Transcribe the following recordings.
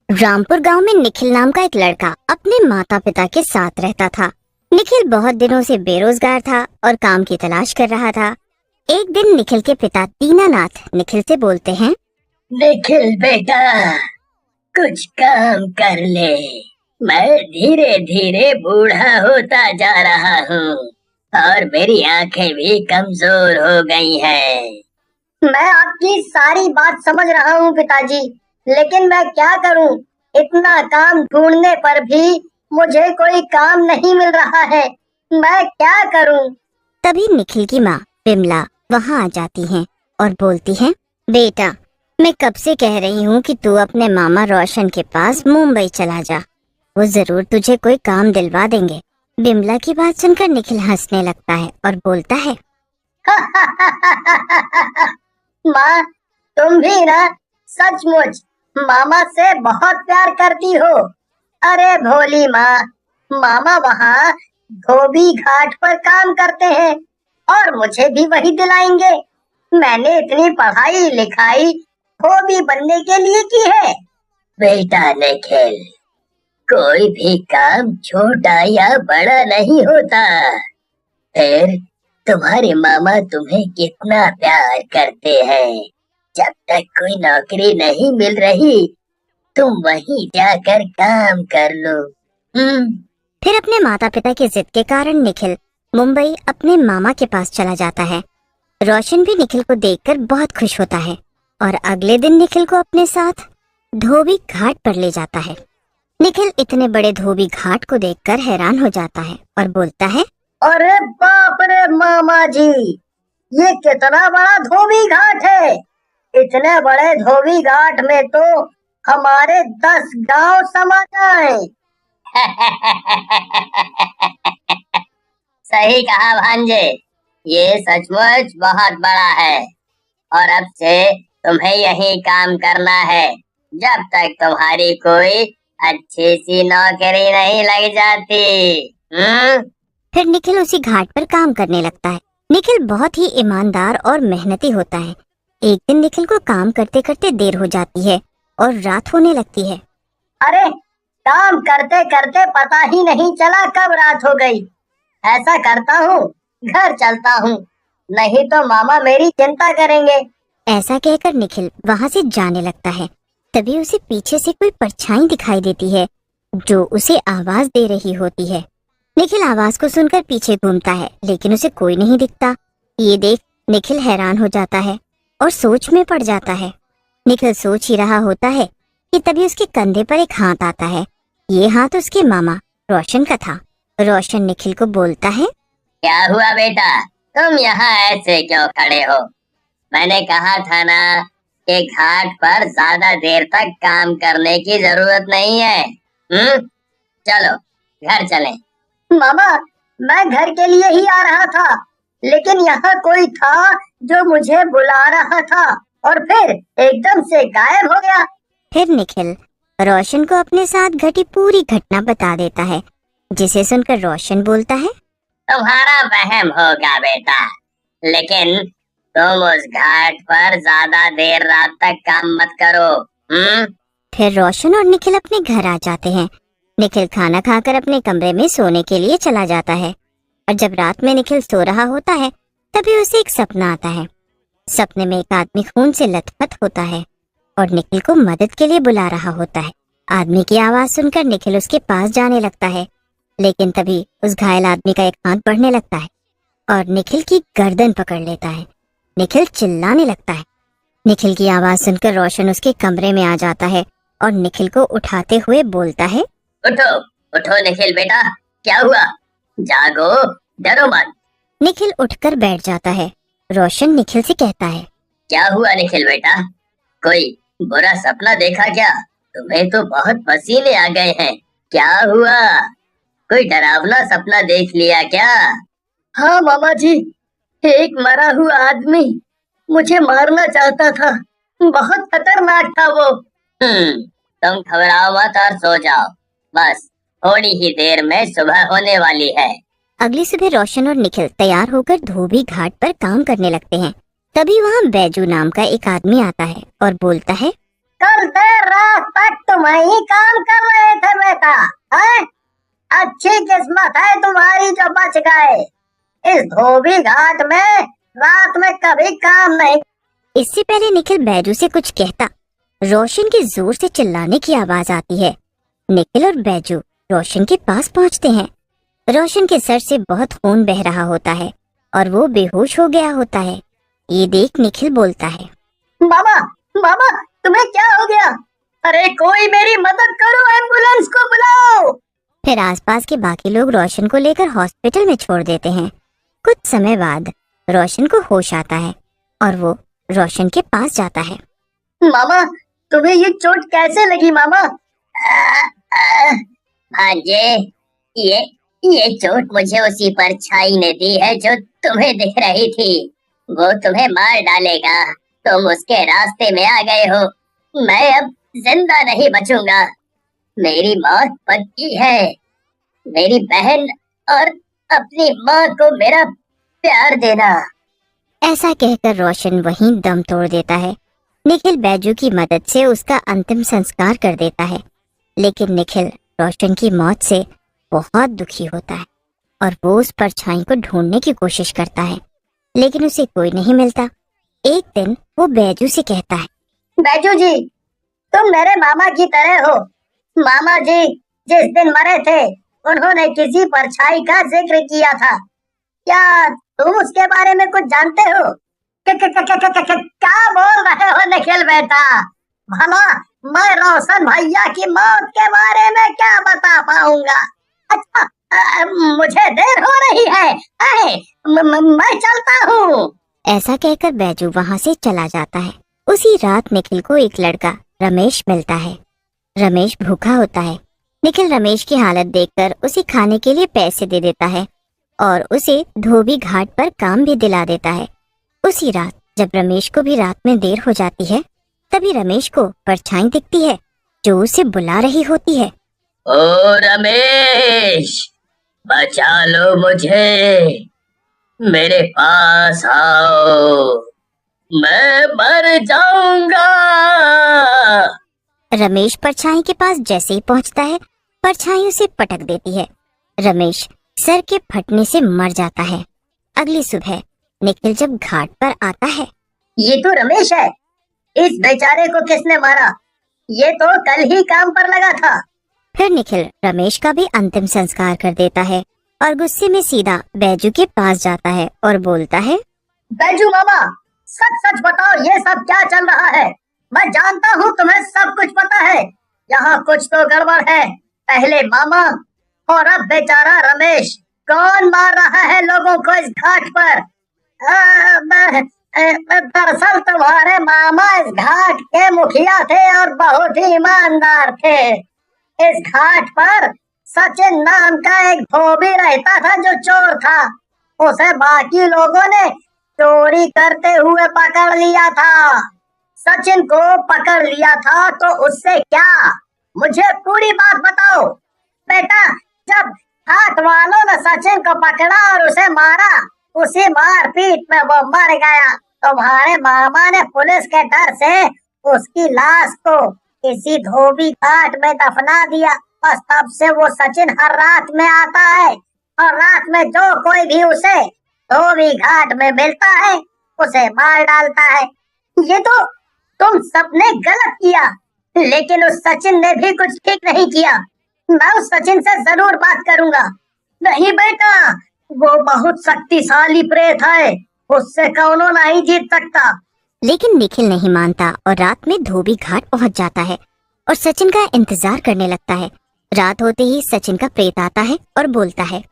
रामपुर गांव में निखिल नाम का एक लड़का अपने माता पिता के साथ रहता था। निखिल बहुत दिनों से बेरोजगार था और काम की तलाश कर रहा था। एक दिन निखिल के पिता दीनानाथ निखिल से बोलते हैं, निखिल बेटा, कुछ काम कर ले। मैं धीरे धीरे बूढ़ा होता जा रहा हूँ और मेरी आंखें भी कमजोर हो गई हैं। मैं आपकी सारी बात समझ रहा हूँ पिताजी, लेकिन मैं क्या करूँ? इतना काम ढूंढने पर भी मुझे कोई काम नहीं मिल रहा है। मैं क्या करूँ? तभी निखिल की माँ विमला वहाँ आ जाती हैं और बोलती हैं, बेटा, मैं कब से कह रही हूँ कि तू अपने मामा रोशन के पास मुंबई चला जा, वो जरूर तुझे कोई काम दिलवा देंगे। विमला की बात सुनकर निखिल हंसने लगता है और बोलता है, माँ, तुम भी ना सचमुच मामा से बहुत प्यार करती हो। अरे भोली माँ, मामा वहाँ धोबी घाट पर काम करते हैं और मुझे भी वही दिलाएंगे। मैंने इतनी पढ़ाई लिखाई धोबी बनने के लिए की है। बेटा निखिल, कोई भी काम छोटा या बड़ा नहीं होता। फिर तुम्हारे मामा तुम्हें कितना प्यार करते हैं। जब तक कोई नौकरी नहीं मिल रही, तुम वहीं जाकर काम कर लो। फिर अपने माता पिता की जिद के कारण निखिल मुंबई अपने मामा के पास चला जाता है। रोशन भी निखिल को देखकर बहुत खुश होता है और अगले दिन निखिल को अपने साथ धोबी घाट पर ले जाता है। निखिल इतने बड़े धोबी घाट को देखकर हैरान हो जाता है और बोलता है, अरे बाप रे मामा जी, ये कितना बड़ा धोबी घाट है। इतने बड़े धोबी घाट में तो हमारे 10 गांव समा जाएं। सही कहा भांजे, ये सचमुच बहुत बड़ा है और अब से तुम्हें यही काम करना है जब तक तुम्हारी कोई अच्छी सी नौकरी नहीं लग जाती। फिर निखिल उसी घाट पर काम करने लगता है। निखिल बहुत ही ईमानदार और मेहनती होता है। एक दिन निखिल को काम करते करते देर हो जाती है और रात होने लगती है। अरे, काम करते करते पता ही नहीं चला कब रात हो गई। ऐसा करता हूँ, घर चलता हूँ, नहीं तो मामा मेरी चिंता करेंगे। ऐसा कहकर निखिल वहाँ से जाने लगता है। तभी उसे पीछे से कोई परछाई दिखाई देती है जो उसे आवाज दे रही होती है। निखिल आवाज को सुनकर पीछे घूमता है, लेकिन उसे कोई नहीं दिखता। ये देख निखिल हैरान हो जाता है और सोच में पड़ जाता है। निखिल सोच ही रहा होता है कि तभी उसके कंधे पर एक हाथ आता है। ये हाथ उसके मामा रोशन का था। रोशन निखिल को बोलता है, क्या हुआ बेटा, तुम यहाँ ऐसे क्यों खड़े हो? मैंने कहा था ना कि घाट पर ज्यादा देर तक काम करने की जरूरत नहीं है। चलो घर चलें। मामा, मैं घर के लिए ही आ रहा था, लेकिन यहाँ कोई था जो मुझे बुला रहा था और फिर एकदम से गायब हो गया। फिर निखिल रोशन को अपने साथ घटी पूरी घटना बता देता है, जिसे सुनकर रोशन बोलता है, तुम्हारा वहम होगा बेटा, लेकिन तुम उस घाट पर ज्यादा देर रात तक काम मत करो। फिर रोशन और निखिल अपने घर आ जाते हैं। निखिल खाना खाकर अपने कमरे में सोने के लिए चला जाता है और जब रात में निखिल सो रहा होता है तभी उसे एक सपना आता है। सपने में एक आदमी खून से लथपथ होता है और निखिल को मदद के लिए बुला रहा होता है। आदमी की आवाज सुनकर निखिल उसके पास जाने लगता है, लेकिन तभी उस घायल आदमी का एक हाथ बढ़ने लगता है और निखिल की गर्दन पकड़ लेता है। निखिल चिल्लाने लगता है। निखिल की आवाज सुनकर रोशन उसके कमरे में आ जाता है और निखिल को उठाते हुए बोलता है, उठो उठो निखिल बेटा, क्या हुआ? जागो, डरो मत। निखिल उठकर बैठ जाता है। रोशन निखिल से कहता है, क्या हुआ निखिल बेटा, कोई बुरा सपना देखा क्या? तुम्हें तो बहुत पसीने आ गए हैं, क्या हुआ? कोई डरावना सपना देख लिया क्या? हाँ मामा जी, एक मरा हुआ आदमी मुझे मारना चाहता था। बहुत खतरनाक था वो। तुम घबराओ मत और सो जाओ, बस थोड़ी ही देर में सुबह होने वाली है। अगली सुबह रोशन और निखिल तैयार होकर धोबी घाट पर काम करने लगते हैं। तभी वहाँ बैजू नाम का एक आदमी आता है और बोलता है, कल देर रात तक तुम ही काम कर रहे थे बेटा, हैं? अच्छी किस्मत है तुम्हारी जो बच गए। इस धोबी घाट में रात में कभी काम नहीं। इससे पहले निखिल बैजू से कुछ कहता, रोशन के जोर से चिल्लाने की आवाज आती है। निखिल और बैजू रोशन के पास पहुंचते हैं। रोशन के सर से बहुत खून बह रहा होता है और वो बेहोश हो गया होता है। ये देख निखिल बोलता है, मामा, मामा, तुम्हें क्या हो गया? अरे कोई मेरी मदद करो, एम्बुलेंस को बुलाओ। फिर आसपास के बाकी लोग रोशन को लेकर हॉस्पिटल में छोड़ देते हैं। कुछ समय बाद रोशन को होश आता है और वो रोशन के पास जाता है। मामा, तुम्हें ये चोट कैसे लगी मामा? भांजे, ये चोट मुझे उसी परछाई ने दी है जो तुम्हें दिख रही थी। वो तुम्हें मार डालेगा, तुम उसके रास्ते में आ गए हो। मैं अब जिंदा नहीं बचूंगा। मेरी मौत पक्की है। मेरी बहन और अपनी माँ को मेरा प्यार देना। ऐसा कहकर रोशन वहीं दम तोड़ देता है। निखिल बैजू की मदद से उसका अंतिम संस्कार कर देता है, लेकिन निखिल रोशन की मौत से बहुत दुखी होता है और वो उस परछाई को ढूंढने की कोशिश करता है, लेकिन उसे कोई नहीं मिलता। एक दिन वो बैजू से कहता है, बैजू जी, तुम मेरे मामा की तरह हो। मामा जी जिस दिन मरे थे उन्होंने किसी परछाई का जिक्र किया था। क्या तुम उसके बारे में कुछ जानते हो? क्या बोल रहे हो निखिल बेटा? भला मैं रोशन भैया की मौत के बारे में क्या बता पाऊंगा? अच्छा, मुझे देर हो रही है। मैं चलता हूँ। ऐसा कहकर बैजू वहाँ से चला जाता है। उसी रात निखिल को एक लड़का रमेश मिलता है। रमेश भूखा होता है। निखिल रमेश की हालत देखकर उसे खाने के लिए पैसे दे देता है और उसे धोबी घाट पर काम भी दिला देता है। उसी रात जब रमेश को भी रात में देर हो जाती है, तभी रमेश को परछाई दिखती है जो उसे बुला रही होती है। ओ रमेश, बचा लो मुझे, मेरे पास आओ, मैं मर जाऊंगा। रमेश परछाई के पास जैसे ही पहुंचता है, परछाई उसे पटक देती है। रमेश सर के फटने से मर जाता है। अगली सुबह निखिल जब घाट पर आता है, ये तो रमेश है। इस बेचारे को किसने मारा? ये तो कल ही काम पर लगा था। फिर निखिल रमेश का भी अंतिम संस्कार कर देता है और गुस्से में सीधा बैजू के पास जाता है और बोलता है, बैजू मामा, सच सच बताओ, ये सब क्या चल रहा है? मैं जानता हूँ तुम्हें सब कुछ पता है। यहाँ कुछ तो गड़बड़ है। पहले मामा और अब बेचारा रमेश। कौन मार रहा है लोगों को इस घाट पर? दरअसल तुम्हारे मामा इस घाट के मुखिया थे और बहुत ही ईमानदार थे। इस घाट पर सचिन नाम का एक धोबी रहता था जो चोर था। उसे बाकी लोगों ने चोरी करते हुए पकड़ लिया था। सचिन को पकड़ लिया था तो उससे क्या? मुझे पूरी बात बताओ बेटा। जब हाथ वालों ने सचिन को पकड़ा और उसे मारा, उसी मारपीट में वो मर गया। तुम्हारे मामा ने पुलिस के डर से उसकी लाश को किसी धोबी घाट में दफना दिया। बस तब से वो सचिन हर रात में आता है और रात में जो कोई भी उसे धोबी घाट में मिलता है उसे मार डालता है। ये तो तुम सबने गलत किया, लेकिन उस सचिन ने भी कुछ ठीक नहीं किया। मैं उस सचिन से जरूर बात करूंगा। नहीं बेटा, वो बहुत शक्तिशाली प्रेत है, उससे कौनो नहीं जीत सकता। लेकिन निखिल नहीं मानता और रात में धोबी घाट पहुंच जाता है और सचिन का इंतजार करने लगता है। रात होते ही सचिन का प्रेत आता है और बोलता है,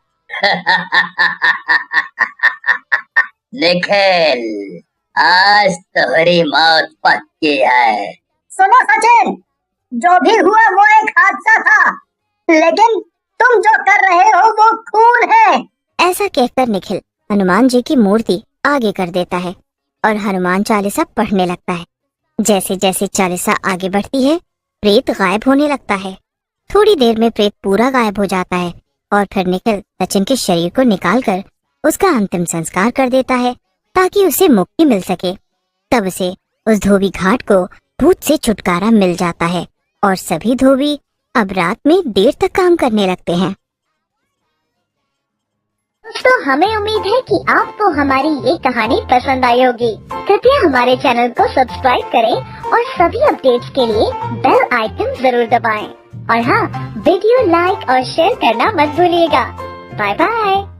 निखिल, आज तुम्हारी मौत पक्की है। सुनो सचिन, जो भी हुआ वो एक हादसा था, लेकिन तुम जो कर रहे हो वो खून है। ऐसा कहकर निखिल हनुमान जी की मूर्ति आगे कर देता है और हनुमान चालीसा पढ़ने लगता है। जैसे जैसे चालीसा आगे बढ़ती है, प्रेत गायब होने लगता है। थोड़ी देर में प्रेत पूरा गायब हो जाता है और फिर निखिल सचिन के शरीर को निकालकर उसका अंतिम संस्कार कर देता है ताकि उसे मुक्ति मिल सके। तब उसे उस धोबी घाट को भूत से छुटकारा मिल जाता है और सभी धोबी अब रात में देर तक काम करने लगते हैं। दोस्तों, हमें उम्मीद है कि आपको हमारी ये कहानी पसंद आई होगी। कृपया हमारे चैनल को सब्सक्राइब करें और सभी अपडेट्स के लिए बेल आइकन जरूर दबाएं। और हाँ, वीडियो लाइक और शेयर करना मत भूलिएगा। Bye bye.